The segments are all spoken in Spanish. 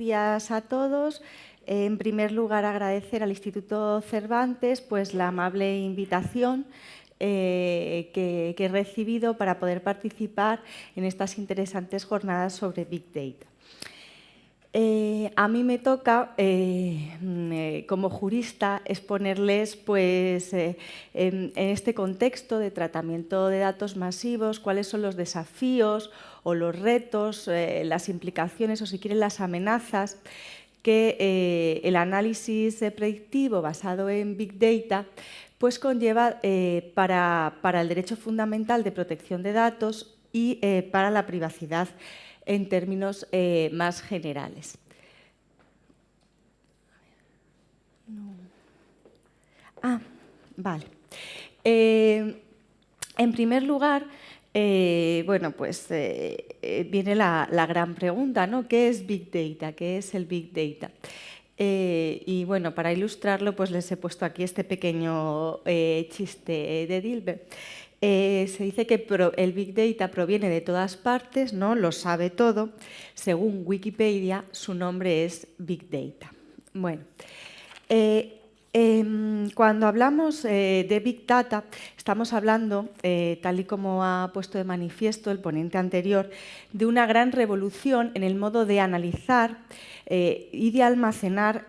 días a todos. En primer lugar, agradecer al Instituto Cervantes pues, la amable invitación que he recibido para poder participar en estas interesantes jornadas sobre Big Data. A mí me toca, como jurista, exponerles pues, en este contexto de tratamiento de datos masivos cuáles son los desafíos o los retos, las implicaciones o, si quieren, las amenazas que el análisis predictivo basado en Big Data pues, conlleva para el derecho fundamental de protección de datos y para la privacidad en términos más generales. Vale. En primer lugar, bueno, pues viene la gran pregunta, ¿no? ¿Qué es Big Data? ¿Qué es el Big Data? Y bueno, para ilustrarlo, pues les he puesto aquí este pequeño chiste de Dilbert. Se dice que el Big Data proviene de todas partes, ¿no? Lo sabe todo. Según Wikipedia, su nombre es Big Data. Bueno, cuando hablamos de Big Data, estamos hablando, tal y como ha puesto de manifiesto el ponente anterior, de una gran revolución en el modo de analizar y de almacenar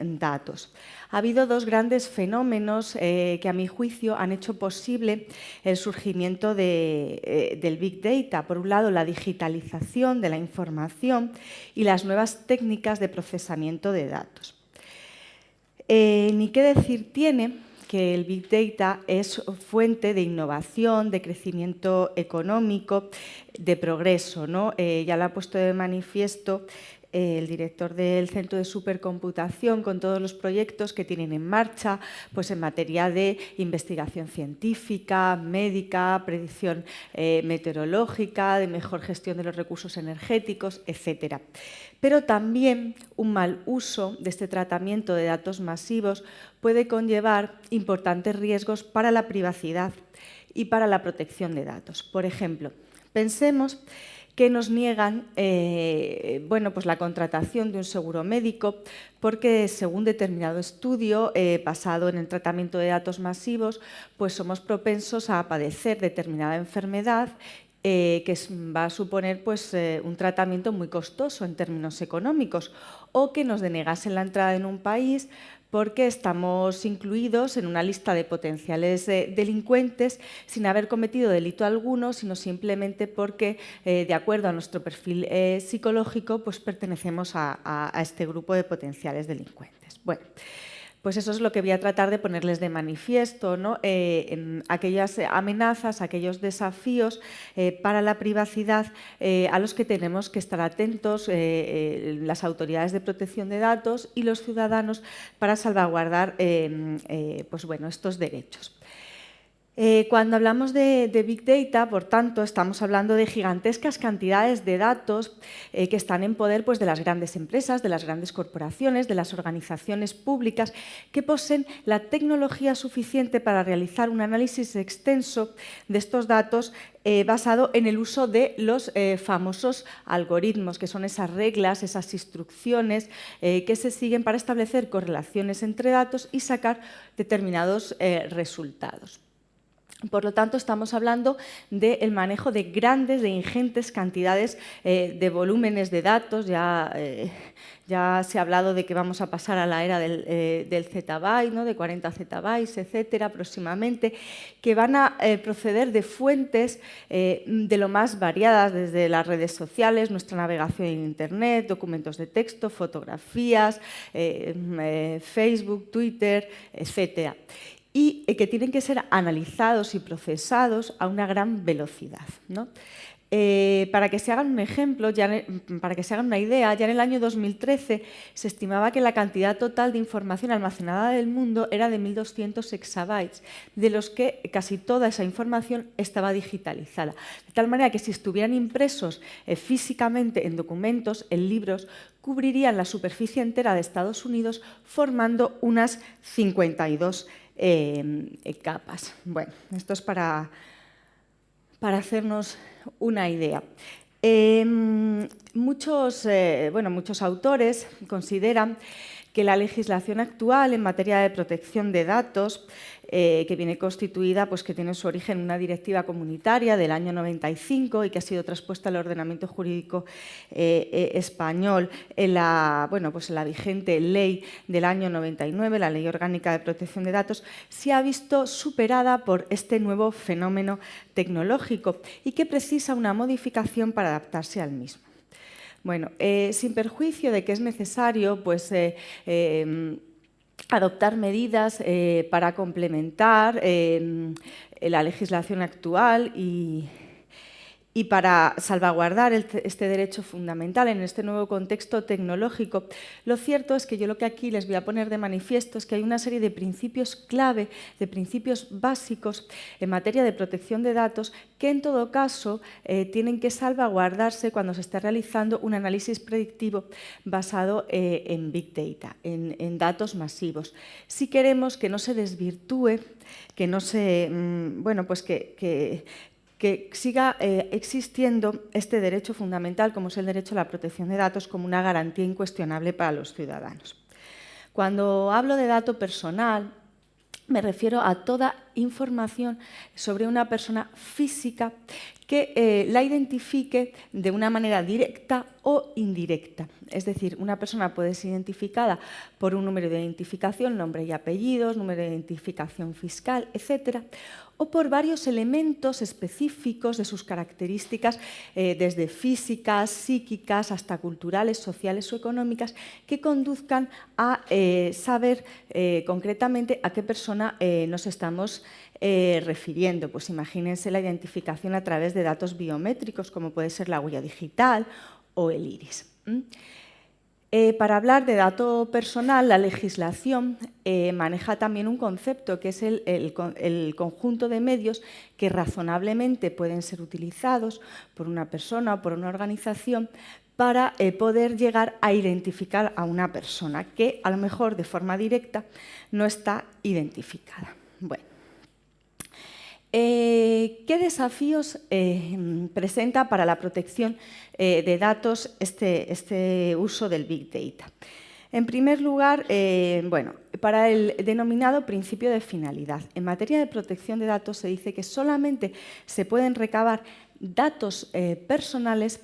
datos. Ha habido dos grandes fenómenos que, a mi juicio, han hecho posible el surgimiento del Big Data. Por un lado, la digitalización de la información y las nuevas técnicas de procesamiento de datos. Ni qué decir tiene que el Big Data es fuente de innovación, de crecimiento económico, de progreso, ¿no? Ya lo ha puesto de manifiesto el director del Centro de Supercomputación con todos los proyectos que tienen en marcha pues en materia de investigación científica, médica, predicción meteorológica, de mejor gestión de los recursos energéticos, etcétera. Pero también un mal uso de este tratamiento de datos masivos puede conllevar importantes riesgos para la privacidad y para la protección de datos. Por ejemplo, pensemos que nos niegan bueno, pues la contratación de un seguro médico porque, según determinado estudio basado en el tratamiento de datos masivos, pues somos propensos a padecer determinada enfermedad que va a suponer pues, un tratamiento muy costoso en términos económicos, o que nos denegasen la entrada en un país porque estamos incluidos en una lista de potenciales delincuentes sin haber cometido delito alguno, sino simplemente porque, de acuerdo a nuestro perfil psicológico, pues pertenecemos a este grupo de potenciales delincuentes. Bueno, pues eso es lo que voy a tratar de ponerles de manifiesto, ¿no? Aquellas amenazas, aquellos desafíos para la privacidad a los que tenemos que estar atentos las autoridades de protección de datos y los ciudadanos para salvaguardar pues bueno, estos derechos. Cuando hablamos de Big Data, por tanto, estamos hablando de gigantescas cantidades de datos que están en poder pues, de las grandes empresas, de las grandes corporaciones, de las organizaciones públicas que poseen la tecnología suficiente para realizar un análisis extenso de estos datos basado en el uso de los famosos algoritmos, que son esas reglas, esas instrucciones que se siguen para establecer correlaciones entre datos y sacar determinados resultados. Por lo tanto, estamos hablando del manejo de grandes, de ingentes cantidades de volúmenes de datos. Ya se ha hablado de que vamos a pasar a la era del zettabyte, ¿no? De 40 zettabytes, etcétera, próximamente, que van a proceder de fuentes de lo más variadas, desde las redes sociales, nuestra navegación en Internet, documentos de texto, fotografías, Facebook, Twitter, etcétera. Y que tienen que ser analizados y procesados a una gran velocidad, ¿no? Para que se hagan un ejemplo, para que se hagan una idea, ya en el año 2013 se estimaba que la cantidad total de información almacenada del mundo era de 1.200 exabytes, de los que casi toda esa información estaba digitalizada. De tal manera que si estuvieran impresos físicamente en documentos, en libros, cubrirían la superficie entera de Estados Unidos formando unas 52 capas. Bueno, esto es para hacernos una idea. Muchos autores consideran que la legislación actual en materia de protección de datos, que viene constituida, pues que tiene su origen en una directiva comunitaria del año 95 y que ha sido traspuesta al ordenamiento jurídico español en la vigente ley del año 99, la Ley Orgánica de Protección de Datos, se ha visto superada por este nuevo fenómeno tecnológico y que precisa una modificación para adaptarse al mismo. Bueno, sin perjuicio de que es necesario adoptar medidas para complementar la legislación actual y para salvaguardar este derecho fundamental en este nuevo contexto tecnológico, lo cierto es que yo lo que aquí les voy a poner de manifiesto es que hay una serie de principios clave, de principios básicos en materia de protección de datos que en todo caso tienen que salvaguardarse cuando se está realizando un análisis predictivo basado en Big Data, en datos masivos. Si queremos que no se desvirtúe, que no se, que siga existiendo este derecho fundamental, como es el derecho a la protección de datos, como una garantía incuestionable para los ciudadanos. Cuando hablo de dato personal, me refiero a toda información sobre una persona física que la identifique de una manera directa o indirecta. Es decir, una persona puede ser identificada por un número de identificación, nombre y apellidos, número de identificación fiscal, etcétera, o por varios elementos específicos de sus características, desde físicas, psíquicas, hasta culturales, sociales o económicas, que conduzcan a saber concretamente a qué persona nos estamos refiriendo. Pues imagínense la identificación a través de datos biométricos, como puede ser la huella digital o el iris. Para hablar de dato personal, la legislación maneja también un concepto que es el conjunto de medios que razonablemente pueden ser utilizados por una persona o por una organización para poder llegar a identificar a una persona que a lo mejor de forma directa no está identificada. Bueno. ¿Qué desafíos presenta para la protección de datos este uso del Big Data? En primer lugar, para el denominado principio de finalidad. En materia de protección de datos se dice que solamente se pueden recabar datos personales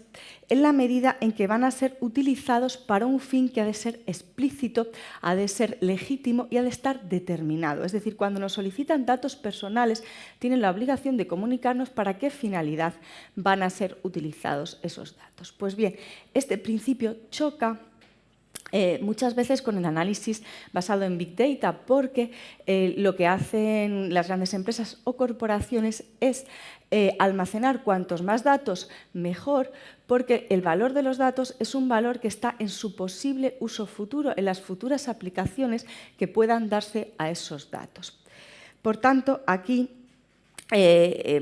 en la medida en que van a ser utilizados para un fin que ha de ser explícito, ha de ser legítimo y ha de estar determinado. Es decir, cuando nos solicitan datos personales, tienen la obligación de comunicarnos para qué finalidad van a ser utilizados esos datos. Pues bien, este principio choca muchas veces con el análisis basado en Big Data, porque lo que hacen las grandes empresas o corporaciones es almacenar cuantos más datos mejor, porque el valor de los datos es un valor que está en su posible uso futuro, en las futuras aplicaciones que puedan darse a esos datos. Por tanto, aquí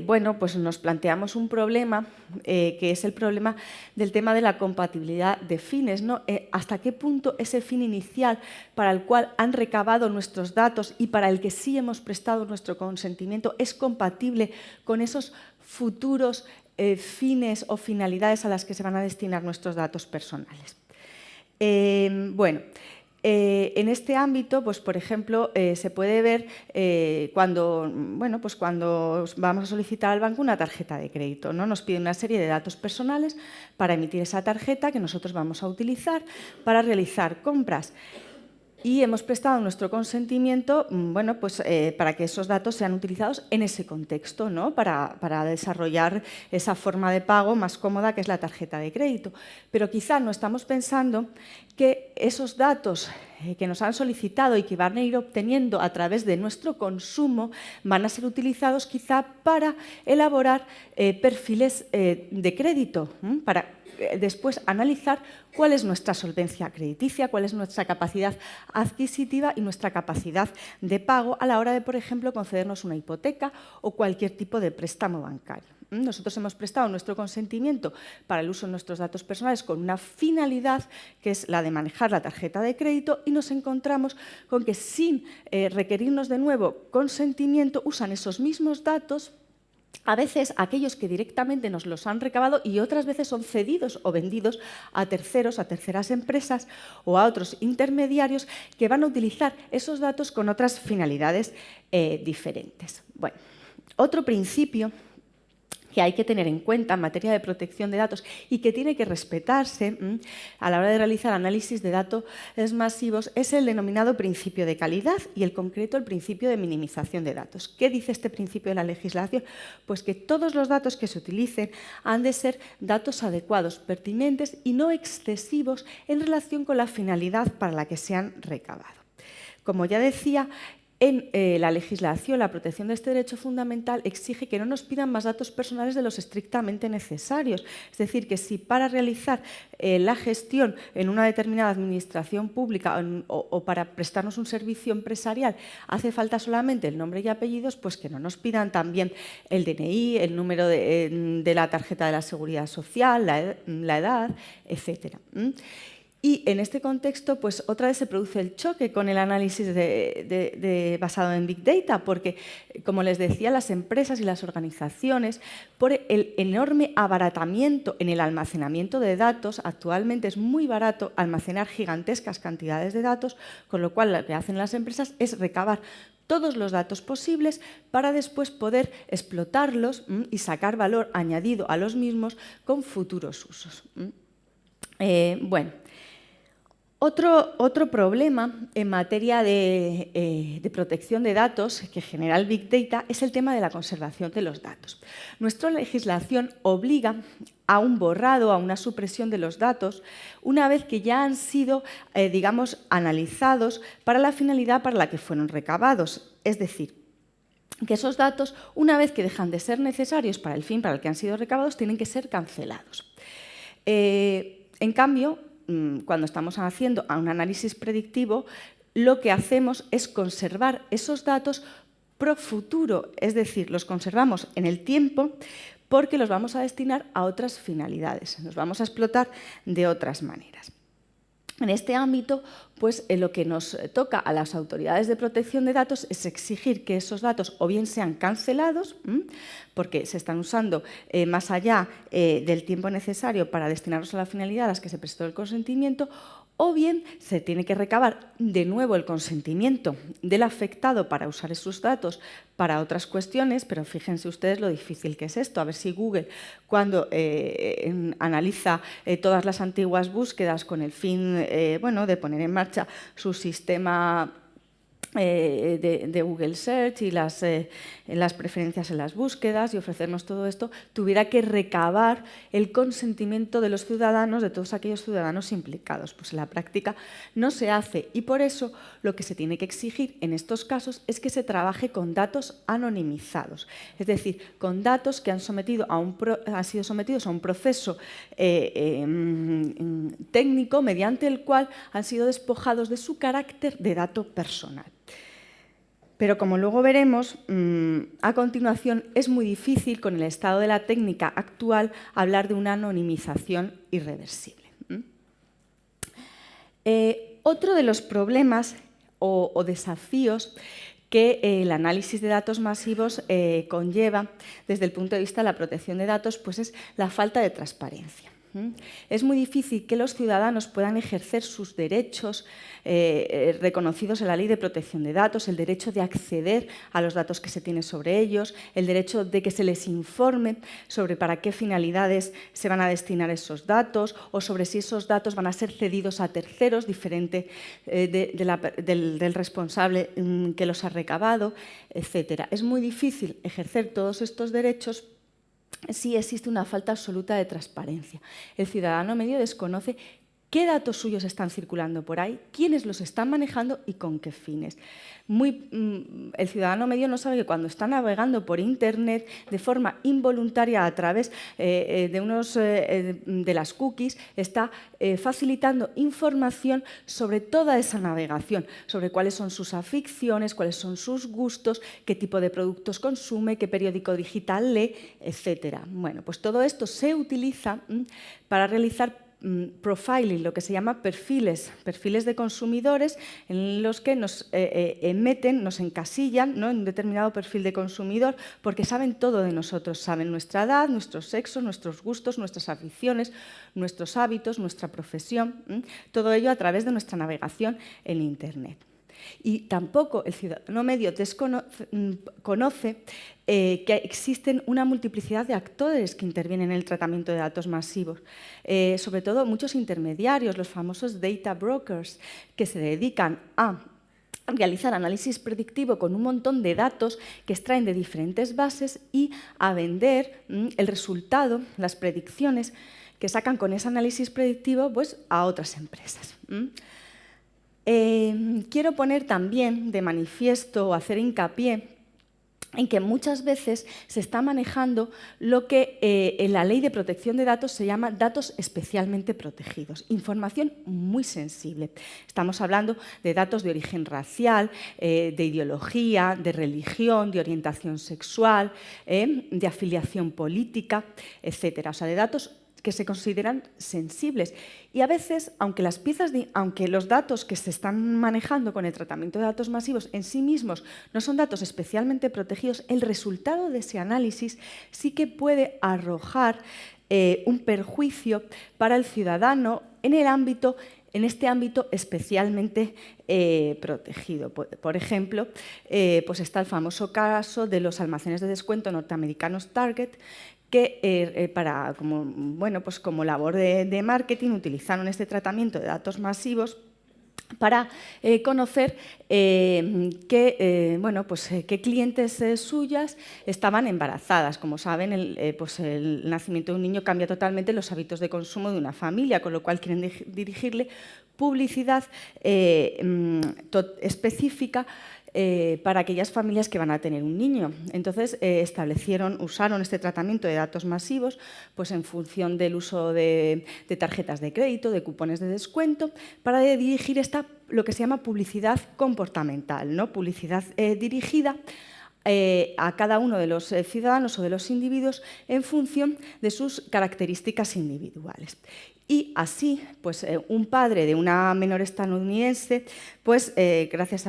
pues nos planteamos un problema que es el problema del tema de la compatibilidad de fines, ¿no? ¿Hasta qué punto ese fin inicial para el cual han recabado nuestros datos y para el que sí hemos prestado nuestro consentimiento es compatible con esos futuros fines o finalidades a las que se van a destinar nuestros datos personales? En este ámbito, pues, por ejemplo, se puede ver cuando vamos a solicitar al banco una tarjeta de crédito, ¿no? Nos pide una serie de datos personales para emitir esa tarjeta que nosotros vamos a utilizar para realizar compras. Y hemos prestado nuestro consentimiento para que esos datos sean utilizados en ese contexto, ¿no? para desarrollar esa forma de pago más cómoda que es la tarjeta de crédito. Pero quizá no estamos pensando que esos datos que nos han solicitado y que van a ir obteniendo a través de nuestro consumo van a ser utilizados quizá para elaborar perfiles de crédito, para después analizar cuál es nuestra solvencia crediticia, cuál es nuestra capacidad adquisitiva y nuestra capacidad de pago a la hora de, por ejemplo, concedernos una hipoteca o cualquier tipo de préstamo bancario. Nosotros hemos prestado nuestro consentimiento para el uso de nuestros datos personales con una finalidad que es la de manejar la tarjeta de crédito y nos encontramos con que sin requerirnos de nuevo consentimiento usan esos mismos datos a veces aquellos que directamente nos los han recabado y otras veces son cedidos o vendidos a terceros, a terceras empresas o a otros intermediarios que van a utilizar esos datos con otras finalidades diferentes. Bueno, otro principio que hay que tener en cuenta en materia de protección de datos y que tiene que respetarse a la hora de realizar análisis de datos masivos es el denominado principio de calidad y el concreto el principio de minimización de datos. ¿Qué dice este principio de la legislación? Pues que todos los datos que se utilicen han de ser datos adecuados, pertinentes y no excesivos en relación con la finalidad para la que se han recabado. Como ya decía, en la legislación, la protección de este derecho fundamental exige que no nos pidan más datos personales de los estrictamente necesarios. Es decir, que si para realizar la gestión en una determinada administración pública o para prestarnos un servicio empresarial hace falta solamente el nombre y apellidos, pues que no nos pidan también el DNI, el número de la tarjeta de la Seguridad Social, la edad, etcétera. Y en este contexto, pues otra vez se produce el choque con el análisis basado en Big Data, porque, como les decía, las empresas y las organizaciones, por el enorme abaratamiento en el almacenamiento de datos, actualmente es muy barato almacenar gigantescas cantidades de datos, con lo cual lo que hacen las empresas es recabar todos los datos posibles para después poder explotarlos y sacar valor añadido a los mismos con futuros usos. Bueno. Otro problema en materia de protección de datos que genera el Big Data es el tema de la conservación de los datos. Nuestra legislación obliga a un borrado, a una supresión de los datos, una vez que ya han sido, digamos, analizados para la finalidad para la que fueron recabados. Es decir, que esos datos, una vez que dejan de ser necesarios para el fin para el que han sido recabados, tienen que ser cancelados. En cambio, cuando estamos haciendo un análisis predictivo, lo que hacemos es conservar esos datos pro futuro, es decir, los conservamos en el tiempo porque los vamos a destinar a otras finalidades, los vamos a explotar de otras maneras. En este ámbito, pues lo que nos toca a las autoridades de protección de datos es exigir que esos datos o bien sean cancelados, porque se están usando más allá del tiempo necesario para destinarlos a la finalidad a las que se prestó el consentimiento, o bien se tiene que recabar de nuevo el consentimiento del afectado para usar esos datos para otras cuestiones, pero fíjense ustedes lo difícil que es esto. A ver si Google, cuando analiza todas las antiguas búsquedas con el fin de poner en marcha su sistema de Google Search y las preferencias en las búsquedas y ofrecernos todo esto, tuviera que recabar el consentimiento de los ciudadanos, de todos aquellos ciudadanos implicados. Pues en la práctica no se hace y por eso lo que se tiene que exigir en estos casos es que se trabaje con datos anonimizados, es decir, con datos que han sido sometidos a un proceso técnico mediante el cual han sido despojados de su carácter de dato personal. Pero como luego veremos, a continuación es muy difícil con el estado de la técnica actual hablar de una anonimización irreversible. Otro de los problemas o desafíos que el análisis de datos masivos conlleva desde el punto de vista de la protección de datos, pues es la falta de transparencia. Es muy difícil que los ciudadanos puedan ejercer sus derechos reconocidos en la Ley de Protección de Datos, el derecho de acceder a los datos que se tienen sobre ellos, el derecho de que se les informe sobre para qué finalidades se van a destinar esos datos o sobre si esos datos van a ser cedidos a terceros, diferente del responsable que los ha recabado, etc. Es muy difícil ejercer todos estos derechos si existe una falta absoluta de transparencia. El ciudadano medio desconoce qué datos suyos están circulando por ahí, quiénes los están manejando y con qué fines. El ciudadano medio no sabe que cuando está navegando por Internet de forma involuntaria a través de las cookies, está facilitando información sobre toda esa navegación, sobre cuáles son sus aficiones, cuáles son sus gustos, qué tipo de productos consume, qué periódico digital lee, etc. Bueno, pues todo esto se utiliza para realizar profiling, lo que se llama perfiles de consumidores en los que nos meten, nos encasillan, ¿no?, en un determinado perfil de consumidor porque saben todo de nosotros, saben nuestra edad, nuestro sexo, nuestros gustos, nuestras aficiones, nuestros hábitos, nuestra profesión, todo ello a través de nuestra navegación en Internet. Y tampoco el ciudadano medio conoce que existen una multiplicidad de actores que intervienen en el tratamiento de datos masivos, sobre todo muchos intermediarios, los famosos data brokers, que se dedican a realizar análisis predictivo con un montón de datos que extraen de diferentes bases y a vender el resultado, las predicciones que sacan con ese análisis predictivo, pues, a otras empresas. Quiero poner también de manifiesto o hacer hincapié en que muchas veces se está manejando lo que en la Ley de Protección de Datos se llama datos especialmente protegidos, información muy sensible. Estamos hablando de datos de origen racial, de ideología, de religión, de orientación sexual, de afiliación política, etcétera. O sea, de datos que se consideran sensibles. Y a veces, aunque los datos que se están manejando con el tratamiento de datos masivos en sí mismos no son datos especialmente protegidos, el resultado de ese análisis sí que puede arrojar un perjuicio para el ciudadano en este ámbito especialmente protegido. Por ejemplo, pues está el famoso caso de los almacenes de descuento norteamericanos Target, que como labor de marketing utilizaron este tratamiento de datos masivos para conocer qué clientes suyas estaban embarazadas. Como saben, el nacimiento de un niño cambia totalmente los hábitos de consumo de una familia, con lo cual quieren dirigirle publicidad específica para aquellas familias que van a tener un niño. Entonces, usaron este tratamiento de datos masivos pues, en función del uso de tarjetas de crédito, de cupones de descuento, para dirigir lo que se llama publicidad comportamental, ¿no? Publicidad dirigida a cada uno de los ciudadanos o de los individuos en función de sus características individuales. Y así, pues, un padre de una menor estadounidense, pues, gracias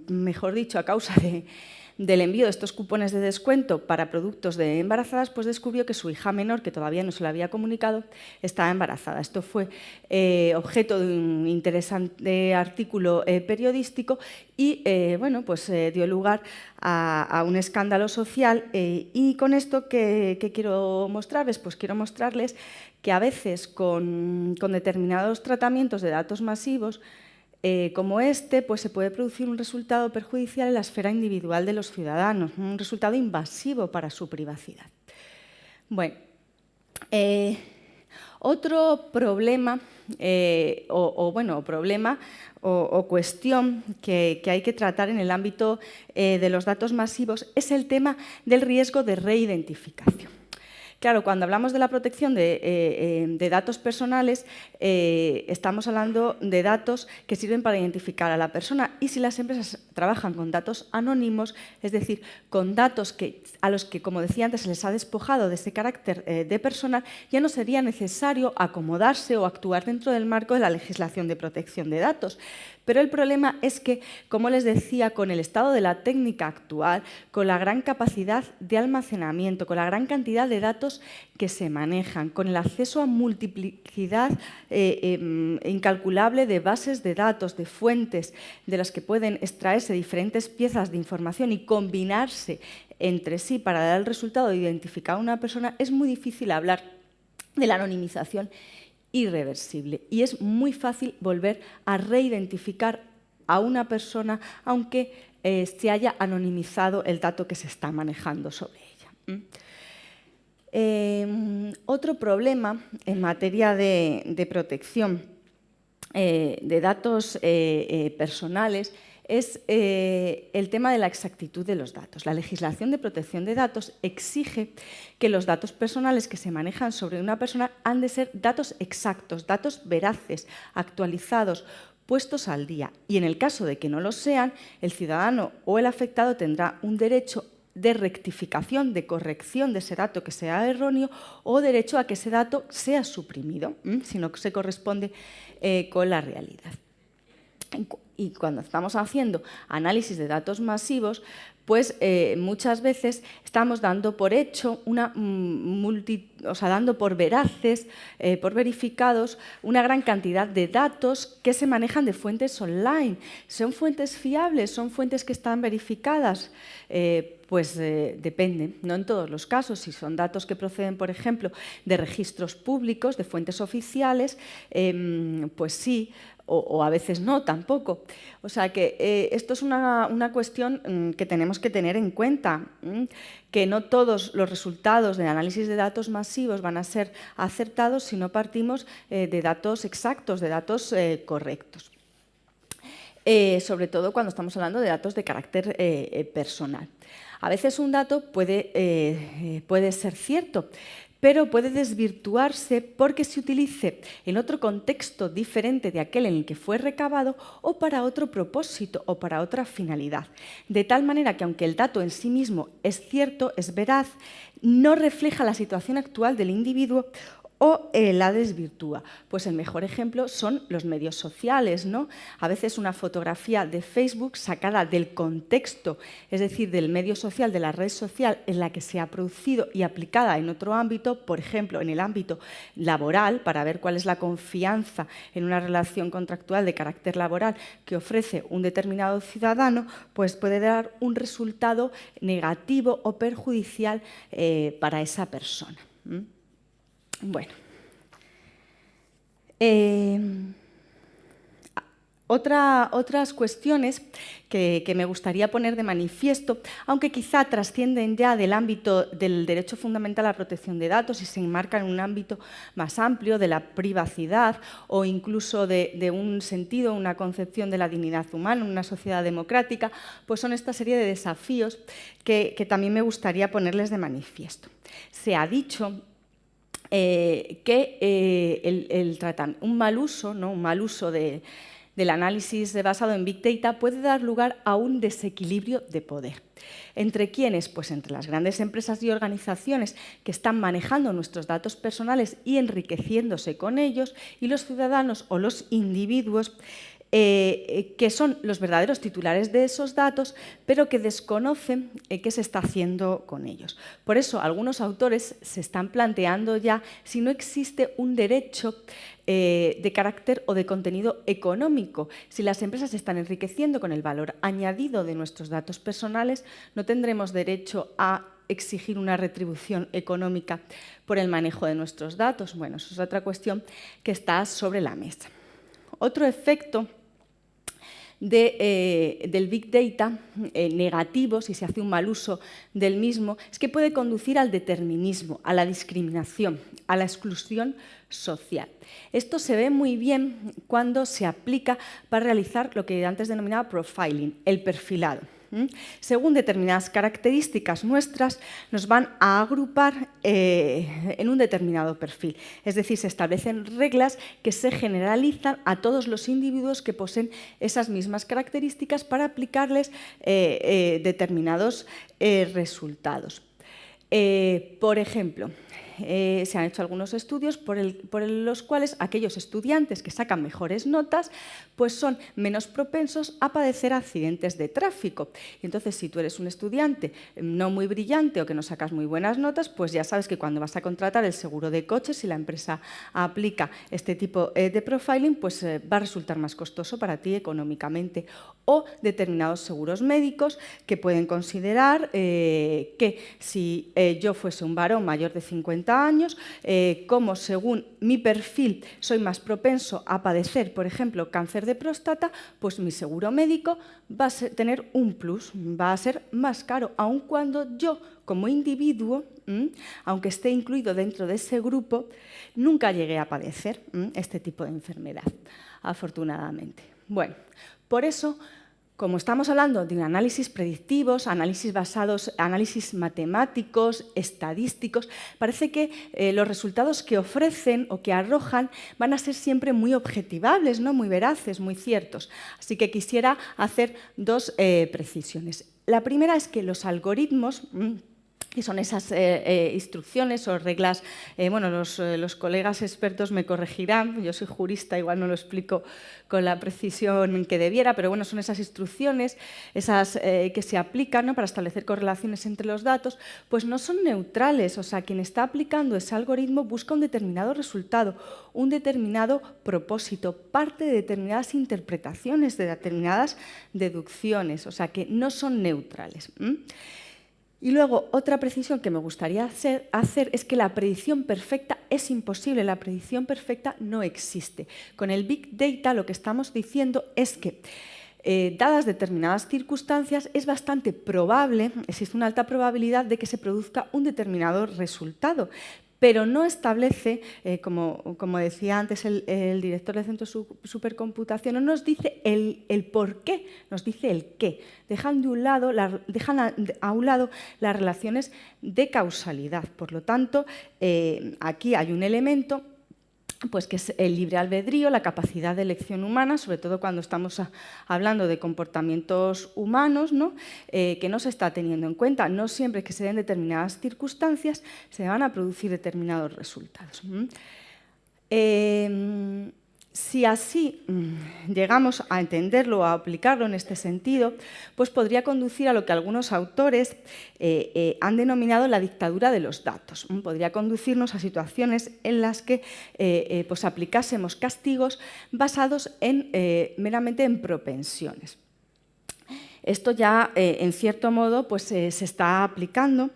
mejor dicho, a causa del envío de estos cupones de descuento para productos de embarazadas, pues descubrió que su hija menor, que todavía no se lo había comunicado, estaba embarazada. Esto fue objeto de un interesante artículo periodístico y dio lugar a un escándalo social. Y con esto, ¿qué quiero mostrarles? Pues quiero mostrarles que a veces con determinados tratamientos de datos masivos como pues se puede producir un resultado perjudicial en la esfera individual de los ciudadanos, un resultado invasivo para su privacidad. Bueno, otro problema o cuestión que hay que tratar en el ámbito de los datos masivos es el tema del riesgo de reidentificación. Claro, cuando hablamos de la protección de datos personales, estamos hablando de datos que sirven para identificar a la persona, y si las empresas trabajan con datos anónimos, es decir, con datos a los que, como decía antes, se les ha despojado de ese carácter de personal, ya no sería necesario acomodarse o actuar dentro del marco de la legislación de protección de datos. Pero el problema es que, como les decía, con el estado de la técnica actual, con la gran capacidad de almacenamiento, con la gran cantidad de datos que se manejan, con el acceso a multiplicidad incalculable de bases de datos, de fuentes de las que pueden extraerse diferentes piezas de información y combinarse entre sí para dar el resultado de identificar a una persona, es muy difícil hablar de la anonimización irreversible. Y es muy fácil volver a reidentificar a una persona, aunque se haya anonimizado el dato que se está manejando sobre ella. Otro problema en materia de protección de datos personales es el tema de la exactitud de los datos. La legislación de protección de datos exige que los datos personales que se manejan sobre una persona han de ser datos exactos, datos veraces, actualizados, puestos al día. Y en el caso de que no lo sean, el ciudadano o el afectado tendrá un derecho de rectificación, de corrección de ese dato que sea erróneo o derecho a que ese dato sea suprimido, si no se corresponde con la realidad. Y cuando estamos haciendo análisis de datos masivos, pues muchas veces estamos dando por hecho, dando por veraces, por verificados, una gran cantidad de datos que se manejan de fuentes online. ¿Son fuentes fiables? ¿Son fuentes que están verificadas? Pues depende, no en todos los casos. Si son datos que proceden, por ejemplo, de registros públicos, de fuentes oficiales, pues sí, o a veces no, tampoco. O sea que esto es una cuestión que tenemos que tener en cuenta, que no todos los resultados del análisis de datos masivos van a ser acertados si no partimos de datos exactos, de datos correctos. Sobre todo cuando estamos hablando de datos de carácter personal. A veces un dato puede ser cierto, pero puede desvirtuarse porque se utilice en otro contexto diferente de aquel en el que fue recabado o para otro propósito o para otra finalidad. De tal manera que aunque el dato en sí mismo es cierto, es veraz, no refleja la situación actual del individuo o la desvirtúa. Pues el mejor ejemplo son los medios sociales, ¿no? A veces una fotografía de Facebook sacada del contexto, es decir, del medio social, de la red social en la que se ha producido y aplicada en otro ámbito, por ejemplo, en el ámbito laboral, para ver cuál es la confianza en una relación contractual de carácter laboral que ofrece un determinado ciudadano, pues puede dar un resultado negativo o perjudicial para esa persona. Bueno, otras cuestiones que me gustaría poner de manifiesto, aunque quizá trascienden ya del ámbito del derecho fundamental a la protección de datos y se enmarcan en un ámbito más amplio de la privacidad o incluso de un sentido, una concepción de la dignidad humana en una sociedad democrática, pues son esta serie de desafíos que también me gustaría ponerles de manifiesto. Se ha dicho que un mal uso, ¿no? Un mal uso del análisis basado en Big Data puede dar lugar a un desequilibrio de poder. ¿Entre quiénes? Pues entre las grandes empresas y organizaciones que están manejando nuestros datos personales y enriqueciéndose con ellos, y los ciudadanos o los individuos que son los verdaderos titulares de esos datos, pero que desconocen qué se está haciendo con ellos. Por eso, algunos autores se están planteando ya si no existe un derecho de carácter o de contenido económico. Si las empresas se están enriqueciendo con el valor añadido de nuestros datos personales, no tendremos derecho a exigir una retribución económica por el manejo de nuestros datos. Bueno, eso es otra cuestión que está sobre la mesa. Otro efecto del Big Data negativo, si se hace un mal uso del mismo, es que puede conducir al determinismo, a la discriminación, a la exclusión social. Esto se ve muy bien cuando se aplica para realizar lo que antes denominaba profiling, el perfilado. Según determinadas características nuestras, nos van a agrupar en un determinado perfil. Es decir, se establecen reglas que se generalizan a todos los individuos que poseen esas mismas características para aplicarles determinados resultados. Por ejemplo, se han hecho algunos estudios por los cuales aquellos estudiantes que sacan mejores notas pues son menos propensos a padecer accidentes de tráfico. Y entonces, si tú eres un estudiante no muy brillante o que no sacas muy buenas notas, pues ya sabes que cuando vas a contratar el seguro de coche, si la empresa aplica este tipo de profiling, pues va a resultar más costoso para ti económicamente. O determinados seguros médicos que pueden considerar que si yo fuese un varón mayor de 50 años, como según mi perfil soy más propenso a padecer, por ejemplo, cáncer de próstata, pues mi seguro médico va a tener un plus, va a ser más caro, aun cuando yo, como individuo, aunque esté incluido dentro de ese grupo, nunca llegué a padecer este tipo de enfermedad, afortunadamente. Bueno, por eso, como estamos hablando de análisis predictivos, análisis matemáticos, estadísticos, parece que los resultados que ofrecen o que arrojan van a ser siempre muy objetivables, ¿no? Muy veraces, muy ciertos. Así que quisiera hacer dos precisiones. La primera es que los algoritmos, que son esas instrucciones o reglas, bueno, los colegas expertos me corregirán, yo soy jurista, igual no lo explico con la precisión que debiera, pero bueno, son esas instrucciones, esas que se aplican, ¿no?, para establecer correlaciones entre los datos, pues no son neutrales, o sea, quien está aplicando ese algoritmo busca un determinado resultado, un determinado propósito, parte de determinadas interpretaciones, de determinadas deducciones, o sea, que no son neutrales. Y luego, otra precisión que me gustaría hacer es que la predicción perfecta es imposible, la predicción perfecta no existe. Con el Big Data lo que estamos diciendo es que, dadas determinadas circunstancias, es bastante probable, existe una alta probabilidad de que se produzca un determinado resultado, pero no establece, como decía antes el director del Centro de Supercomputación, no nos dice el por qué, nos dice el qué. Dejan a un lado las relaciones de causalidad. Por lo tanto, aquí hay un elemento, pues, que es el libre albedrío, la capacidad de elección humana, sobre todo cuando estamos hablando de comportamientos humanos, ¿no?, que no se está teniendo en cuenta. No siempre que se den determinadas circunstancias se van a producir determinados resultados. Si así llegamos a entenderlo o a aplicarlo en este sentido, pues podría conducir a lo que algunos autores han denominado la dictadura de los datos. Podría conducirnos a situaciones en las que pues aplicásemos castigos basados meramente en propensiones. Esto ya, en cierto modo, pues, se está aplicando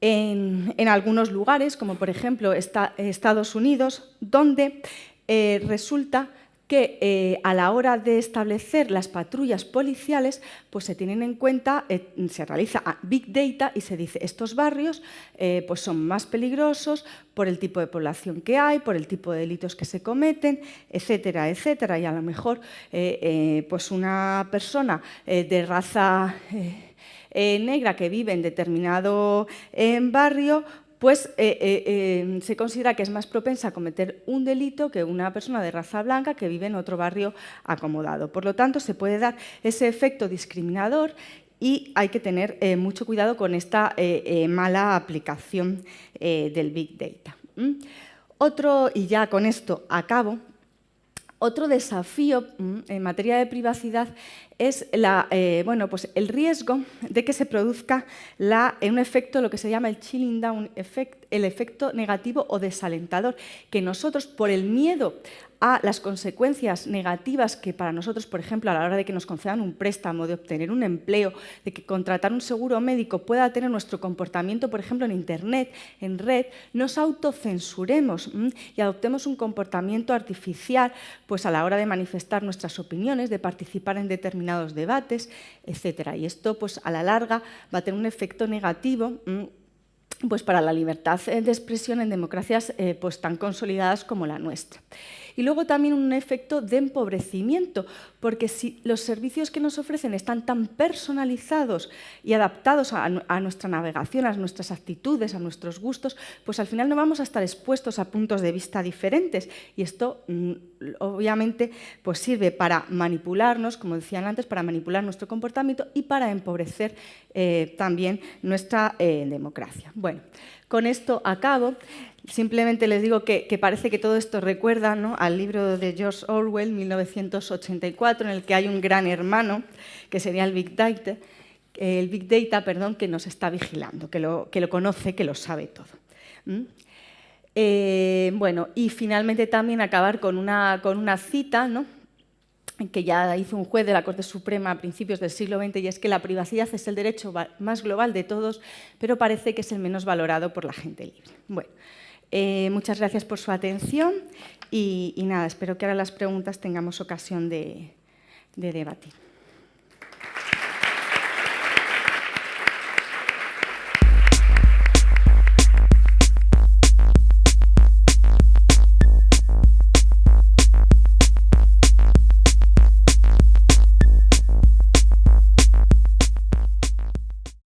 en algunos lugares, como por ejemplo Estados Unidos, donde resulta que a la hora de establecer las patrullas policiales, pues se tienen en cuenta, se realiza Big Data y se dice estos barrios pues son más peligrosos por el tipo de población que hay, por el tipo de delitos que se cometen, etcétera, etcétera. Y a lo mejor pues una persona de raza negra que vive en determinado barrio, pues se considera que es más propensa a cometer un delito que una persona de raza blanca que vive en otro barrio acomodado. Por lo tanto, se puede dar ese efecto discriminador y hay que tener mucho cuidado con esta mala aplicación del Big Data. Otro, y ya con esto acabo, otro desafío en materia de privacidad es pues el riesgo de que se produzca un efecto, lo que se llama el chilling down effect, el efecto negativo o desalentador, que nosotros, por el miedo a las consecuencias negativas que para nosotros, por ejemplo, a la hora de que nos concedan un préstamo, de obtener un empleo, de que contratar un seguro médico pueda tener nuestro comportamiento, por ejemplo, en Internet, en red, nos autocensuremos y adoptemos un comportamiento artificial, pues a la hora de manifestar nuestras opiniones, de participar en determinados debates, etcétera. Y esto, pues a la larga, va a tener un efecto negativo pues para la libertad de expresión en democracias pues tan consolidadas como la nuestra. Y luego también un efecto de empobrecimiento, porque si los servicios que nos ofrecen están tan personalizados y adaptados a nuestra navegación, a nuestras actitudes, a nuestros gustos, pues al final no vamos a estar expuestos a puntos de vista diferentes. Y esto, obviamente, pues sirve para manipularnos, como decían antes, para manipular nuestro comportamiento y para empobrecer también nuestra democracia. Bueno, con esto acabo. Simplemente les digo que parece que todo esto recuerda, ¿no?, al libro de George Orwell, 1984, en el que hay un gran hermano, que sería el Big Data, que nos está vigilando, que lo conoce, que lo sabe todo. Bueno, y finalmente también acabar con una cita, ¿no?, que ya hizo un juez de la Corte Suprema a principios del siglo XX, y es que la privacidad es el derecho más global de todos, pero parece que es el menos valorado por la gente libre. Bueno, muchas gracias por su atención y nada, espero que ahora las preguntas tengamos ocasión de debatir.